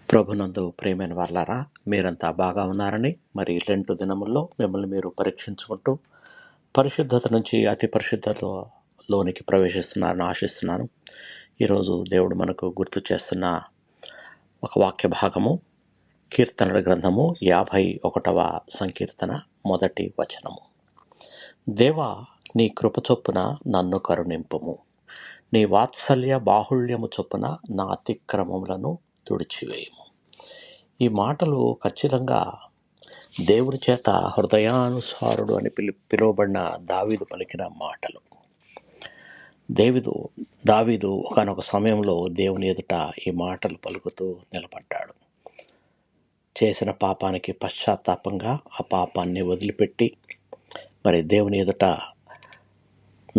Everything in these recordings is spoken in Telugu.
ప్రభునందు ప్రియమైన వాళ్ళారా, మీరంతా బాగా ఉన్నారని, మరి 2 దినముల్లో మిమ్మల్ని మీరు పరీక్షించుకుంటూ పరిశుద్ధత నుంచి అతి పరిశుద్ధతలోనికి ప్రవేశిస్తున్నారని ఆశిస్తున్నాను. ఈరోజు దేవుడు మనకు గుర్తు చేస్తున్న ఒక వాక్య భాగము కీర్తనల గ్రంథము 51వ సంకీర్తన మొదటి వచనము. దేవా, నీ కృప చొప్పున నన్ను కరుణింపుము, నీ వాత్సల్య బాహుళ్యము చొప్పున నా అతిక్రమములను తుడిచివేయము. ఈ మాటలు ఖచ్చితంగా దేవుడి చేత హృదయానుసారుడు అని పిలువబడిన దావీదు పలికిన మాటలు. దావీదు ఒకానొక సమయంలో దేవుని ఎదుట ఈ మాటలు పలుకుతూ నిలబడ్డాడు. చేసిన పాపానికి పశ్చాత్తాపంగా ఆ పాపాన్ని వదిలిపెట్టి మరి దేవుని ఎదుట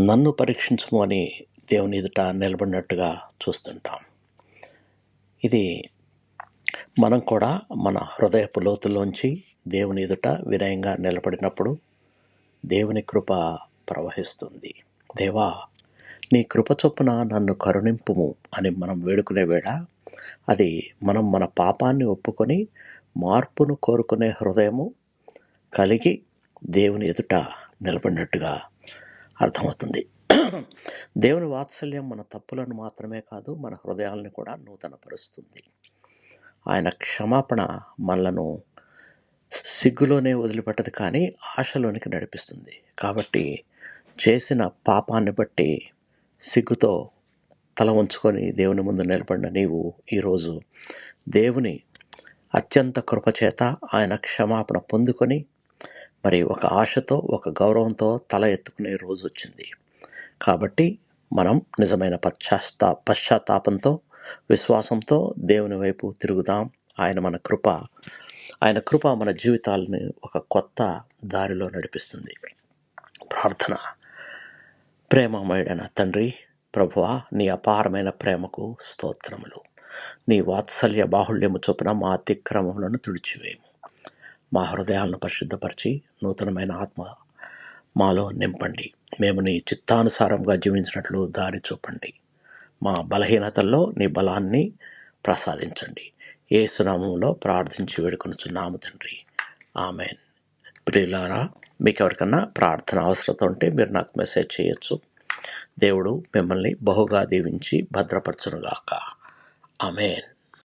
నన్ను పరీక్షించము అని దేవుని ఎదుట నిలబడినట్టుగా చూస్తుంటాం. ఇది మనం కూడా మన హృదయపు లోతుల్లోంచి దేవుని ఎదుట వినయంగా నిలబడినప్పుడు దేవుని కృప ప్రవహిస్తుంది. దేవా, నీ కృప చొప్పున నన్ను కరుణింపుము అని మనం వేడుకునే వేళ అది మనం మన పాపాన్ని ఒప్పుకొని మార్పును కోరుకునే హృదయము కలిగి దేవుని ఎదుట నిలబడినట్టుగా అర్థమవుతుంది. దేవుని వాత్సల్యం మన తప్పులను మాత్రమే కాదు, మన హృదయాలను కూడా నూతనపరుస్తుంది. ఆయన క్షమాపణ మనలను సిగ్గులోనే వదిలిపెట్టదు, కానీ ఆశలోనికి నడిపిస్తుంది. కాబట్టి చేసిన పాపాన్ని బట్టి సిగ్గుతో తల ఉంచుకొని దేవుని ముందు నిలబడిన నీవు ఈరోజు దేవుని అత్యంత కృపచేత ఆయన క్షమాపణ పొందుకొని మరి ఒక ఆశతో, ఒక గౌరవంతో తల ఎత్తుకునే రోజు వచ్చింది. కాబట్టి మనం నిజమైన పశ్చాత్తాపంతో, విశ్వాసంతో దేవుని వైపు తిరుగుదాం. ఆయన కృప మన జీవితాలను ఒక కొత్త దారిలో నడిపిస్తుంది. ప్రార్థన. ప్రేమమయుడైన తండ్రి, ప్రభువా, నీ అపారమైన ప్రేమకు స్తోత్రములు. నీ వాత్సల్య బాహుళ్యము చొప్పున మా అతిక్రమములను తుడిచివేయము. మా హృదయాలను పరిశుద్ధపరిచి నూతనమైన ఆత్మ మాలో నింపండి. మేము నీ చిత్తానుసారంగా జీవించినట్లు దారి చూపండి. మా బలహీనతల్లో నీ బలాన్ని ప్రసాదించండి. యేసు నామములో ప్రార్థించి వేడుకొనుచున్నాము తండ్రి, ఆమెన్. ప్రియులారా, మీకు ఎవరికన్నా ప్రార్థన అవసరత ఉంటే మీరు నాకు మెసేజ్ చేయొచ్చు. దేవుడు మిమ్మల్ని బహుగా దీవించి భద్రపరచునుగాక. ఆమెన్.